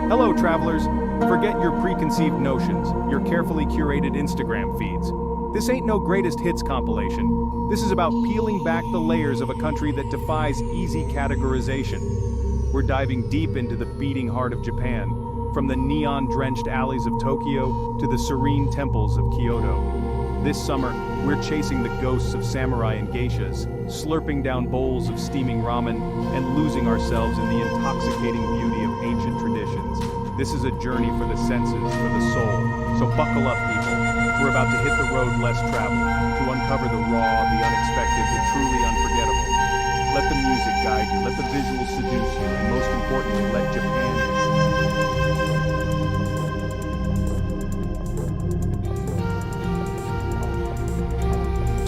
Hello, travelers. Forget your preconceived notions, your carefully curated Instagram feeds. This ain't no greatest hits compilation. This is about peeling back the layers of a country that defies easy categorization. We're diving deep into the beating heart of Japan, from the neon-drenched alleys of Tokyo to the serene temples of Kyoto. This summer, we're chasing the ghosts of samurai and geishas, slurping down bowls of steaming ramen, and losing ourselves in the intoxicating beauty of ancient traditions. This is a journey for the senses, for the soul. So buckle up, people. We're about to hit the road less traveled, to uncover the raw, the unexpected, the truly unforgettable. Let the music guide you, let the visuals seduce you, and most importantly, let Japan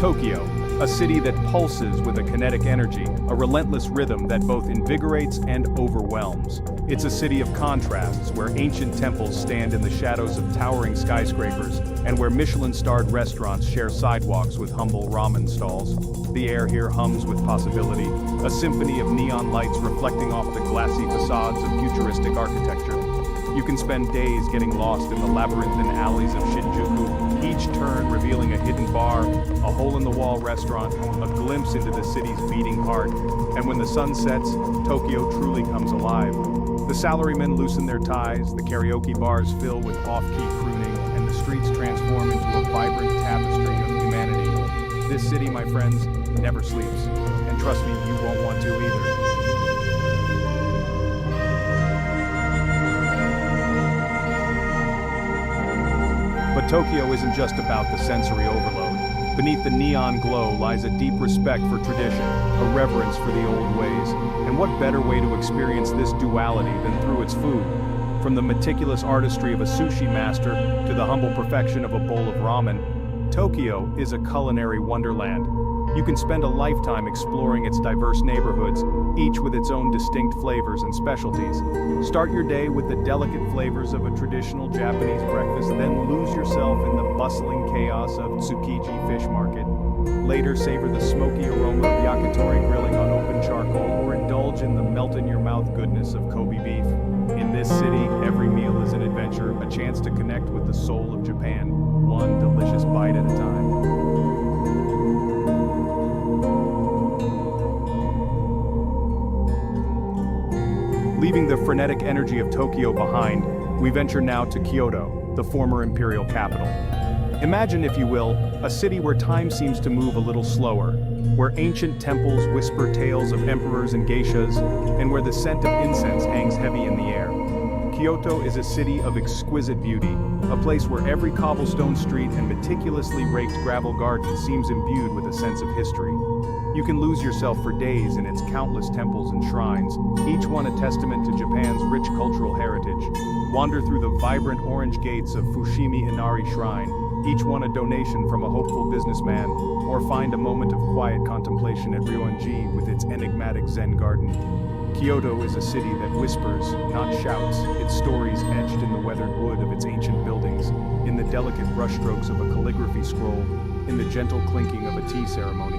Tokyo, a city that pulses with a kinetic energy, a relentless rhythm that both invigorates and overwhelms. It's a city of contrasts where ancient temples stand in the shadows of towering skyscrapers and where Michelin-starred restaurants share sidewalks with humble ramen stalls. The air here hums with possibility, a symphony of neon lights reflecting off the glassy facades of futuristic architecture. You can spend days getting lost in the labyrinthine alleys of Shinjuku, each turn revealing a hidden bar, a hole-in-the-wall restaurant, a glimpse into the city's beating heart. And when the sun sets, Tokyo truly comes alive. The salarymen loosen their ties, the karaoke bars fill with off-key crooning, and the streets transform into a vibrant tapestry of humanity. This city, my friends, never sleeps. And trust me, you won't want to either. But Tokyo isn't just about the sensory overload. Beneath the neon glow lies a deep respect for tradition, a reverence for the old ways. And what better way to experience this duality than through its food? From the meticulous artistry of a sushi master to the humble perfection of a bowl of ramen, Tokyo is a culinary wonderland. You can spend a lifetime exploring its diverse neighborhoods, each with its own distinct flavors and specialties. Start your day with the delicate flavors of a traditional Japanese breakfast, then lose yourself in the bustling chaos of Tsukiji Fish Market. Later, savor the smoky aroma of yakitori grilling on open charcoal, or indulge in the melt-in-your-mouth goodness of Kobe beef. In this city, every meal is an adventure, a chance to connect with the soul of Japan, one delicious bite at a time. Leaving the frenetic energy of Tokyo behind, we venture now to Kyoto, the former imperial capital. Imagine, if you will, a city where time seems to move a little slower, where ancient temples whisper tales of emperors and geishas, and where the scent of incense hangs heavy in the air. Kyoto is a city of exquisite beauty, a place where every cobblestone street and meticulously raked gravel garden seems imbued with a sense of history. You can lose yourself for days in its countless temples and shrines, each one a testament to Japan's rich cultural heritage. Wander through the vibrant orange gates of Fushimi Inari Shrine, each one a donation from a hopeful businessman, or find a moment of quiet contemplation at Ryoanji with its enigmatic Zen garden. Kyoto is a city that whispers, not shouts, its stories etched in the weathered wood of its ancient buildings, in the delicate brushstrokes of a calligraphy scroll, in the gentle clinking of a tea ceremony.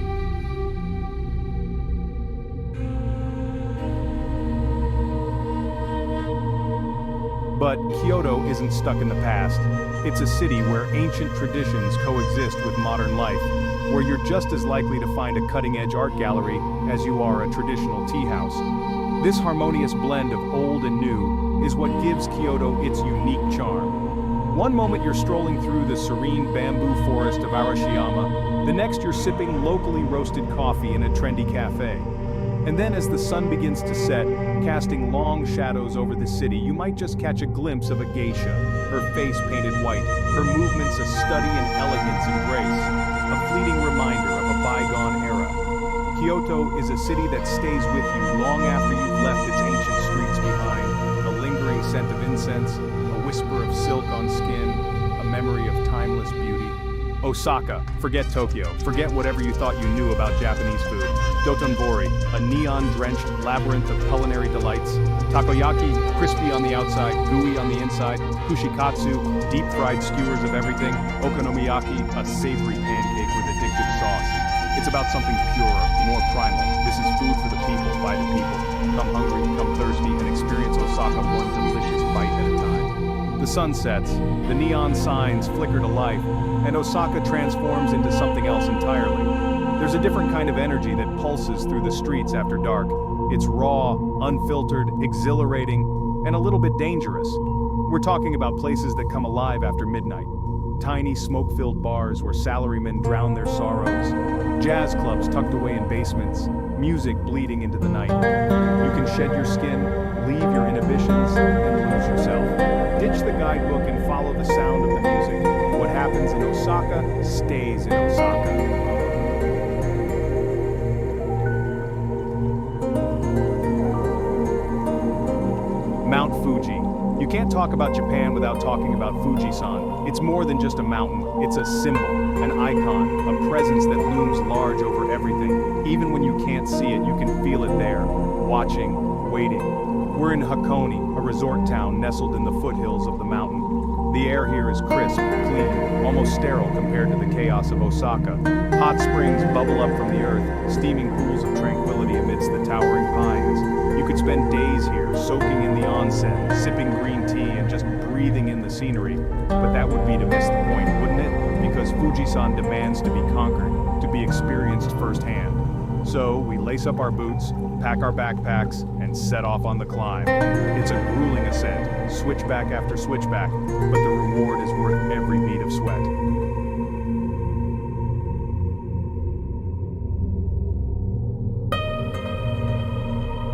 But Kyoto isn't stuck in the past. It's a city where ancient traditions coexist with modern life, where you're just as likely to find a cutting-edge art gallery as you are a traditional tea house. This harmonious blend of old and new is what gives Kyoto its unique charm. One moment you're strolling through the serene bamboo forest of Hiroshima, the next you're sipping locally roasted coffee in a trendy cafe. And then as the sun begins to set, casting long shadows over the city, you might just catch a glimpse of a geisha, her face painted white, her movements a study in elegance and grace, a fleeting reminder of a bygone era. Kyoto is a city that stays with you long after you've left its ancient streets behind, a lingering scent of incense, a whisper of silk on skin, a memory of timeless beauty. Osaka, forget Tokyo, forget whatever you thought you knew about Japanese food. Dotonbori, a neon-drenched labyrinth of culinary delights. Takoyaki, crispy on the outside, gooey on the inside. Kushikatsu, deep-fried skewers of everything. Okonomiyaki, a savory pancake with addictive sauce. It's about something purer, more primal. This is food for the people, by the people. Come hungry, come thirsty, and experience Osaka one delicious bite The sun sets, the neon signs flicker to life, and Osaka transforms into something else entirely. There's a different kind of energy that pulses through the streets after dark. It's raw, unfiltered, exhilarating, and a little bit dangerous. We're talking about places that come alive after midnight. Tiny smoke-filled bars where salarymen drown their sorrows. Jazz clubs tucked away in basements. Music bleeding into the night. You can shed your skin, leave your inhibitions, and lose yourself. Ditch the guidebook and follow the sound of the music. What happens in Osaka stays in Osaka. Mount Fuji. You can't talk about Japan without talking about Fujisan. It's more than just a mountain. It's a symbol, an icon, a presence that looms large over everything. Even when you can't see it, you can feel it there, watching, waiting. We're in Hakone, a resort town nestled in the foothills of the mountain. The air here is crisp, clean, almost sterile compared to the chaos of Osaka. Hot springs bubble up from the earth, steaming pools of tranquility amidst the towering pines. You could spend days here, soaking in the onsen, sipping green tea, and just breathing in the scenery. But that would be to miss the point, wouldn't it? Because Fujisan demands to be conquered, to be experienced firsthand. So we lace up our boots, pack our backpacks, and set off on the climb. It's a grueling ascent, switchback after switchback, but the reward is worth every bead of sweat.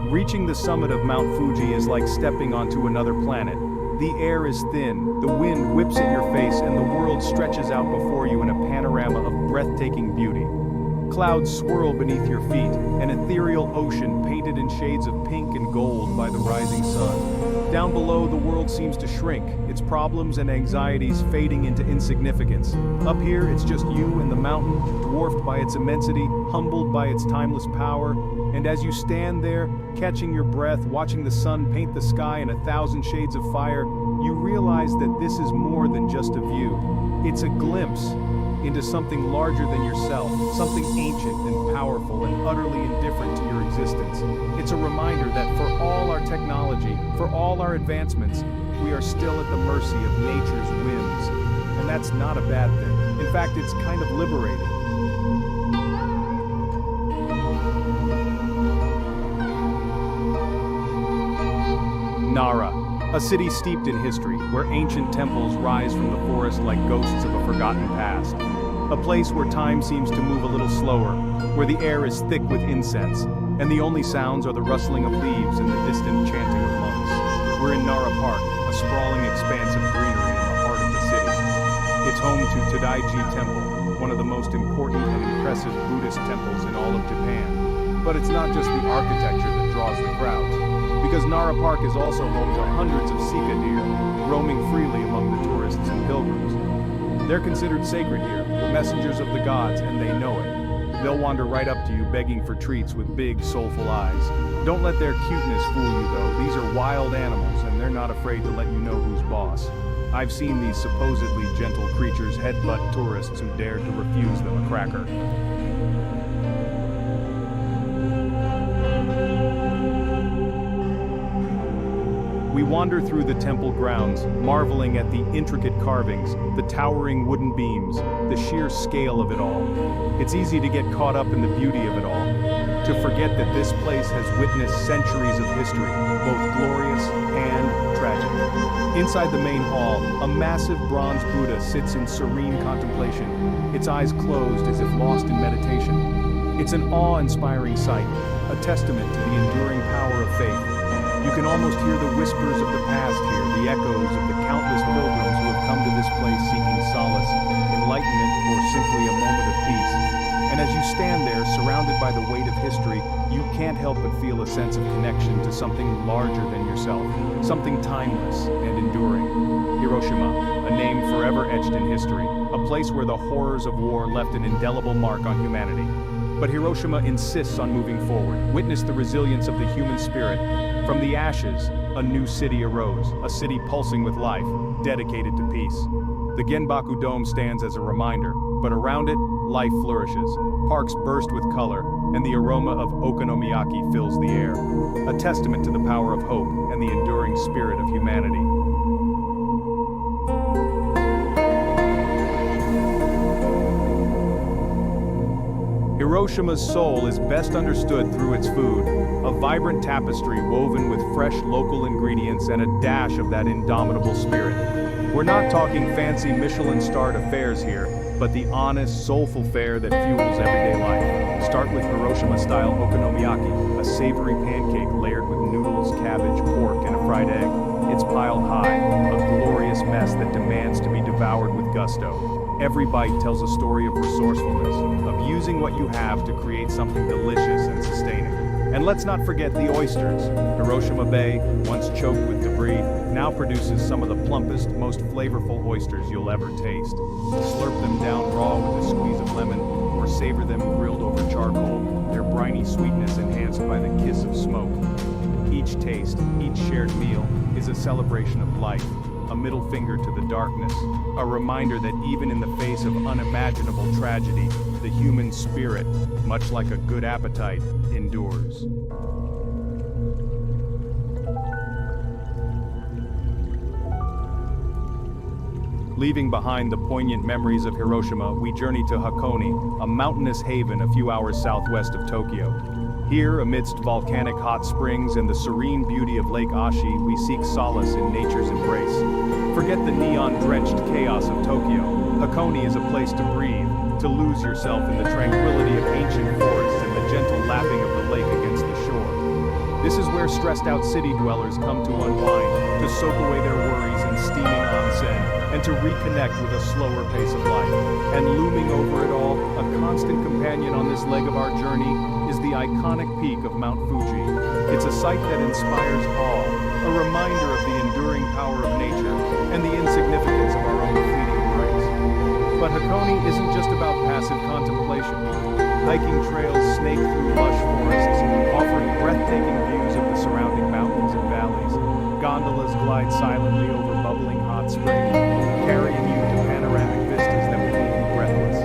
Reaching the summit of Mount Fuji is like stepping onto another planet. The air is thin, the wind whips at your face, and the world stretches out before you in a panorama of breathtaking beauty. Clouds swirl beneath your feet, an ethereal ocean painted in shades of pink and gold by the rising sun. Down below, the world seems to shrink, its problems and anxieties fading into insignificance. Up here, it's just you and the mountain, dwarfed by its immensity, humbled by its timeless power. And as you stand there, catching your breath, watching the sun paint the sky in 1,000 shades of fire, you realize that this is more than just a view. It's a glimpse into something larger than yourself, something ancient and powerful and utterly indifferent to your existence. It's a reminder that for all our technology, for all our advancements, we are still at the mercy of nature's whims. And that's not a bad thing. In fact, it's kind of liberating. Nara, a city steeped in history, where ancient temples rise from the forest like ghosts of a forgotten past. A place where time seems to move a little slower, where the air is thick with incense, and the only sounds are the rustling of leaves and the distant chanting of monks. We're in Nara Park, a sprawling expanse of greenery in the heart of the city. It's home to Todaiji Temple, one of the most important and impressive Buddhist temples in all of Japan. But it's not just the architecture that draws the crowds, because Nara Park is also home to hundreds of sika deer, roaming freely among the tourists and pilgrims. They're considered sacred here, messengers of the gods, and they know it. They'll wander right up to you begging for treats with big, soulful eyes. Don't let their cuteness fool you, though. These are wild animals, and they're not afraid to let you know who's boss. I've seen these supposedly gentle creatures headbutt tourists who dared to refuse them a cracker. We wander through the temple grounds, marveling at the intricate carvings, the towering wooden beams, the sheer scale of it all. It's easy to get caught up in the beauty of it all, to forget that this place has witnessed centuries of history, both glorious and tragic. Inside the main hall, a massive bronze Buddha sits in serene contemplation, its eyes closed as if lost in meditation. It's an awe-inspiring sight, a testament to the enduring power of faith. You can almost hear the whispers of the past here, the echoes of the countless pilgrims who have come to this place seeking solace, enlightenment, or simply a moment of peace. And as you stand there, surrounded by the weight of history, you can't help but feel a sense of connection to something larger than yourself, something timeless and enduring. Hiroshima, a name forever etched in history, a place where the horrors of war left an indelible mark on humanity. But Hiroshima insists on moving forward. Witness the resilience of the human spirit. From the ashes, a new city arose, a city pulsing with life, dedicated to peace. The Genbaku Dome stands as a reminder, but around it, life flourishes. Parks burst with color, and the aroma of okonomiyaki fills the air, a testament to the power of hope and the enduring spirit of humanity. Hiroshima's soul is best understood through its food, a vibrant tapestry woven with fresh local ingredients and a dash of that indomitable spirit. We're not talking fancy Michelin-starred affairs here, but the honest, soulful fare that fuels everyday life. Start with Hiroshima-style okonomiyaki, a savory pancake layered with noodles, cabbage, pork, and a fried egg. It's piled high, a glorious mess that demands to be devoured with gusto. Every bite tells a story of resourcefulness, of using what you have to create something delicious and sustaining. And let's not forget the oysters. Hiroshima Bay, once choked with debris, now produces some of the plumpest, most flavorful oysters you'll ever taste. Slurp them down raw with a squeeze of lemon, or savor them grilled over charcoal, their briny sweetness enhanced by the kiss of smoke. Each taste, each shared meal, is a celebration of life, a middle finger to the darkness, a reminder that even in the face of unimaginable tragedy, the human spirit, much like a good appetite, endures. Leaving behind the poignant memories of Hiroshima, we journey to Hakone, a mountainous haven a few hours southwest of Tokyo. Here, amidst volcanic hot springs and the serene beauty of Lake Ashi, we seek solace in nature's embrace. Forget the neon-drenched chaos of Tokyo. Hakone is a place to breathe, to lose yourself in the tranquility of ancient forests and the gentle lapping of the lake against the shore. This is where stressed-out city dwellers come to unwind, to soak away their worries in steaming onsen, and to reconnect with a slower pace of life. And looming over it all, a constant companion on this leg of our journey, is the iconic peak of Mount Fuji. It's a sight that inspires awe, a reminder of the enduring power of nature and the insignificance of our own fleeting praise. But Hakone isn't just about passive contemplation. Hiking trails snake through lush forests, offering breathtaking views of the surrounding mountains and valleys. Gondolas glide silently over bubbling hot springs, carrying you to panoramic vistas that will leave you breathless.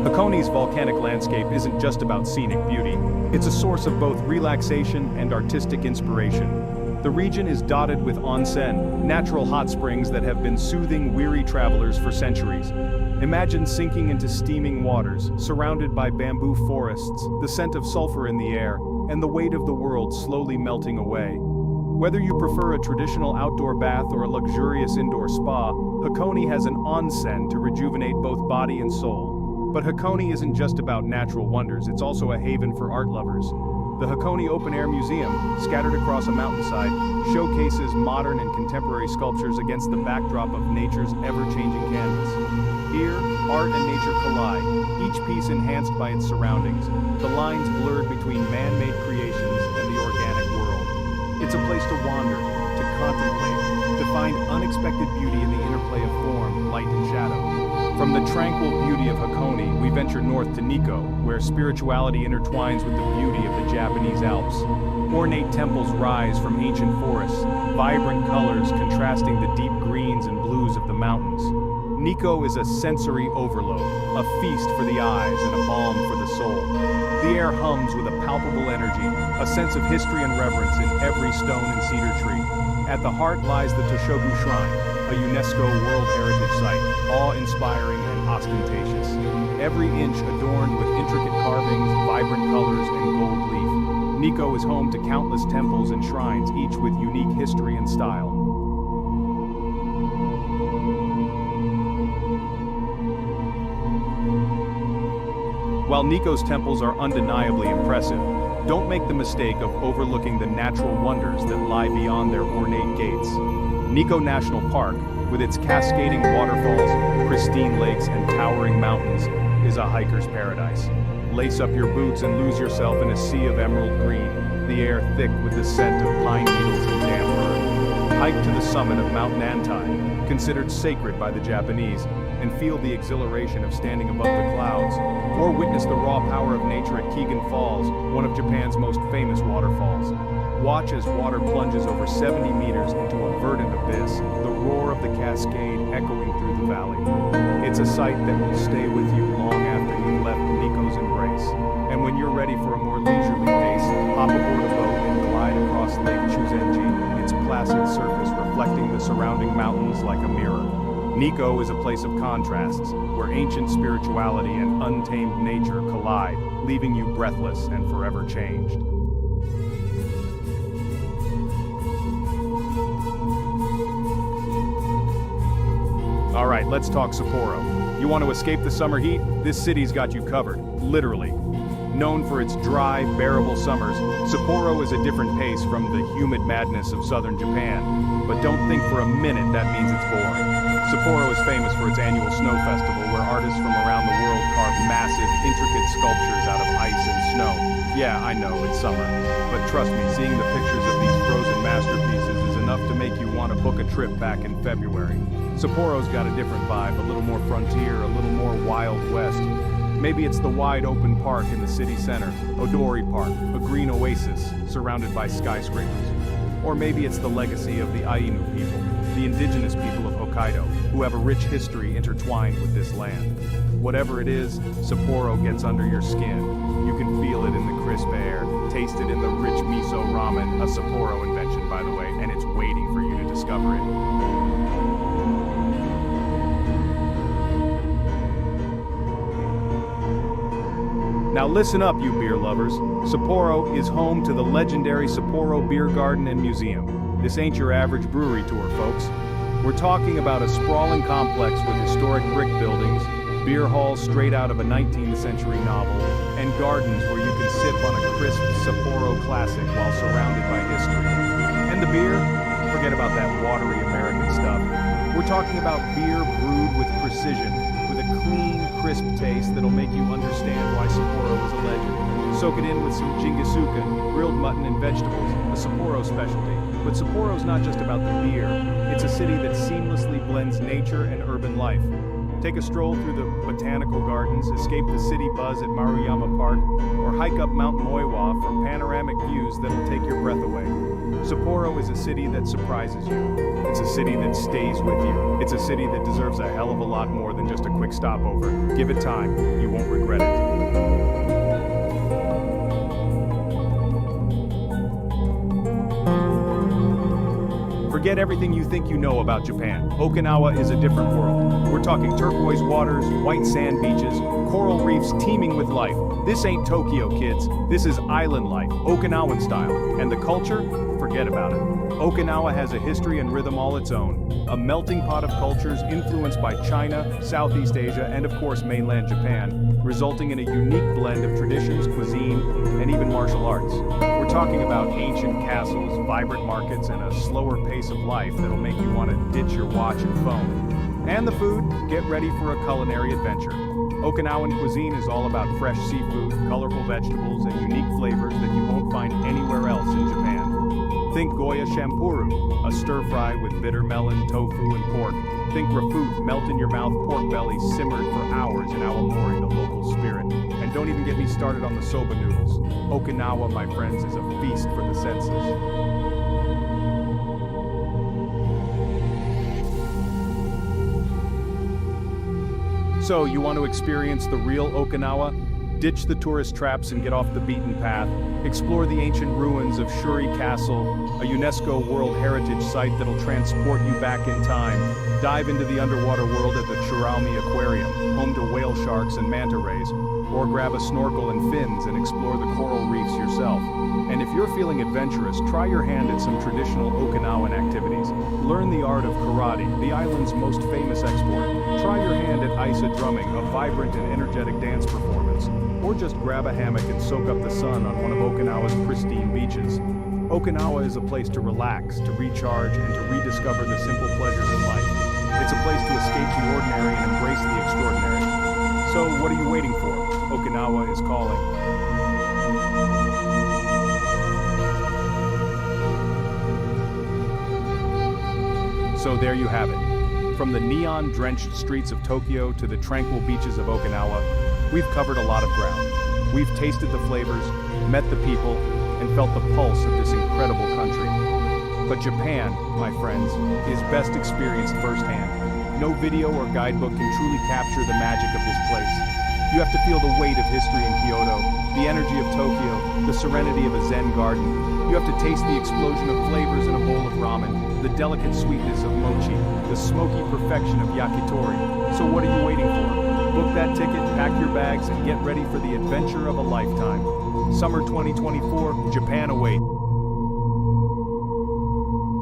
Hakone's volcanic landscape isn't just about scenic beauty. It's a source of both relaxation and artistic inspiration. The region is dotted with onsen, natural hot springs that have been soothing weary travelers for centuries. Imagine sinking into steaming waters, surrounded by bamboo forests, the scent of sulfur in the air, and the weight of the world slowly melting away. Whether you prefer a traditional outdoor bath or a luxurious indoor spa, Hakone has an onsen to rejuvenate both body and soul. But Hakone isn't just about natural wonders, it's also a haven for art lovers. The Hakone Open Air Museum, scattered across a mountainside, showcases modern and contemporary sculptures against the backdrop of nature's ever-changing canvas. Here, art and nature collide, each piece enhanced by its surroundings, the lines blurred between man-made creations and the organic world. It's a place to wander, to contemplate, to find unexpected beauty in the interplay of form, light, and shadow. From the tranquil beauty of Hakone, we venture north to Nikko, where spirituality intertwines with the beauty of the Japanese Alps. Ornate temples rise from ancient forests, vibrant colors contrasting the deep greens and blues of the mountains. Nikko is a sensory overload, a feast for the eyes and a balm for the soul. The air hums with a palpable energy, a sense of history and reverence in every stone and cedar tree. At the heart lies the Toshogu Shrine, a UNESCO World Heritage Site, awe-inspiring and ostentatious. Every inch adorned with intricate carvings, vibrant colors, and gold leaf. Nikko is home to countless temples and shrines, each with unique history and style. While Nikko's temples are undeniably impressive, don't make the mistake of overlooking the natural wonders that lie beyond their ornate gates. Nikko National Park, with its cascading waterfalls, pristine lakes, and towering mountains, is a hiker's paradise. Lace up your boots and lose yourself in a sea of emerald green, the air thick with the scent of pine needles and damp earth. Hike to the summit of Mount Nantai, considered sacred by the Japanese, and feel the exhilaration of standing above the clouds, or witness the raw power of nature at Kegon Falls, one of Japan's most famous waterfalls. Watch as water plunges over 70 meters into a verdant abyss, the roar of the cascade echoing through the valley. It's a sight that will stay with you long after you've left Nikko's embrace. And when you're ready for a more leisurely pace, hop aboard a boat and glide across Lake Chuzenji, its placid surface reflecting reflecting the surrounding mountains like a mirror. Nikko is a place of contrasts, where ancient spirituality and untamed nature collide, leaving you breathless and forever changed. All right, let's talk Sapporo. You want to escape the summer heat? This city's got you covered, literally. Known for its dry, bearable summers, Sapporo is a different pace from the humid madness of southern Japan. But don't think for a minute that means it's boring. Sapporo is famous for its annual snow festival, where artists from around the world carve massive, intricate sculptures out of ice and snow. Yeah, I know, it's summer. But trust me, seeing the pictures of these frozen masterpieces is enough to make you want to book a trip back in February. Sapporo's got a different vibe, a little more frontier, a little more Wild West. Maybe it's the wide open park in the city center, Odori Park, a green oasis surrounded by skyscrapers. Or maybe it's the legacy of the Ainu people, the indigenous people of Hokkaido, who have a rich history intertwined with this land. Whatever it is, Sapporo gets under your skin. You can feel it in the crisp air, taste it in the rich miso ramen, a Sapporo invention by the way, and it's waiting for you to discover it. Now listen up, you beer lovers. Sapporo is home to the legendary Sapporo Beer Garden and Museum. This ain't your average brewery tour, folks. We're talking about a sprawling complex with historic brick buildings, beer halls straight out of a 19th century novel, and gardens where you can sip on a crisp Sapporo classic while surrounded by history. And the beer? Forget about that watery American stuff. We're talking about beer brewed with precision, with a clean, crisp taste that'll make you understand why Sapporo is a legend. Soak it in with some jingisukan, grilled mutton and vegetables, a Sapporo specialty. But Sapporo's not just about the beer, it's a city that seamlessly blends nature and urban life. Take a stroll through the botanical gardens, escape the city buzz at Maruyama Park, or hike up Mount Moiwa for panoramic views that'll take your breath away. Sapporo is a city that surprises you. It's a city that stays with you. It's a city that deserves a hell of a lot more than just a quick stopover. Give it time, you won't regret it. Forget everything you think you know about Japan. Okinawa is a different world. We're talking turquoise waters, white sand beaches, coral reefs teeming with life. This ain't Tokyo, kids. This is island life, Okinawan style. And the culture? Forget about it. Okinawa has a history and rhythm all its own. A melting pot of cultures influenced by China, Southeast Asia, and of course mainland Japan, resulting in a unique blend of traditions, cuisine, and even martial arts. We're talking about ancient castles, vibrant markets, and a slower pace of life that'll make you want to ditch your watch and phone. And the food? Get ready for a culinary adventure. Okinawan cuisine is all about fresh seafood, colorful vegetables, and unique flavors that you won't find anywhere else in Japan. Think Goya Shampuru, a stir-fry with bitter melon, tofu, and pork. Think Rafut, melt-in-your-mouth pork belly simmered for hours in awamori, the local spirit. And don't even get me started on the soba noodles. Okinawa, my friends, is a feast for the senses. So, you want to experience the real Okinawa? Ditch the tourist traps and get off the beaten path. Explore the ancient ruins of Shuri Castle, a UNESCO World Heritage Site that'll transport you back in time. Dive into the underwater world at the Churaumi Aquarium, home to whale sharks and manta rays. Or grab a snorkel and fins and explore the coral reefs yourself. And if you're feeling adventurous, try your hand at some traditional Okinawan activities. Learn the art of karate, the island's most famous export. Try your hand at Isa drumming, a vibrant and energetic dance performance. Or just grab a hammock and soak up the sun on one of Okinawa's pristine beaches. Okinawa is a place to relax, to recharge, and to rediscover the simple pleasures in life. It's a place to escape the ordinary and embrace the extraordinary. So what are you waiting for? Okinawa is calling. So there you have it. From the neon-drenched streets of Tokyo to the tranquil beaches of Okinawa, we've covered a lot of ground. We've tasted the flavors, met the people, and felt the pulse of this incredible country. But Japan, my friends, is best experienced firsthand. No video or guidebook can truly capture the magic of this place. You have to feel the weight of history in Kyoto, the energy of Tokyo, the serenity of a Zen garden. You have to taste the explosion of flavors in a bowl of ramen, the delicate sweetness of mochi, the smoky perfection of yakitori. So what are you waiting for? Book that ticket, pack your bags, and get ready for the adventure of a lifetime. Summer 2024, Japan awaits.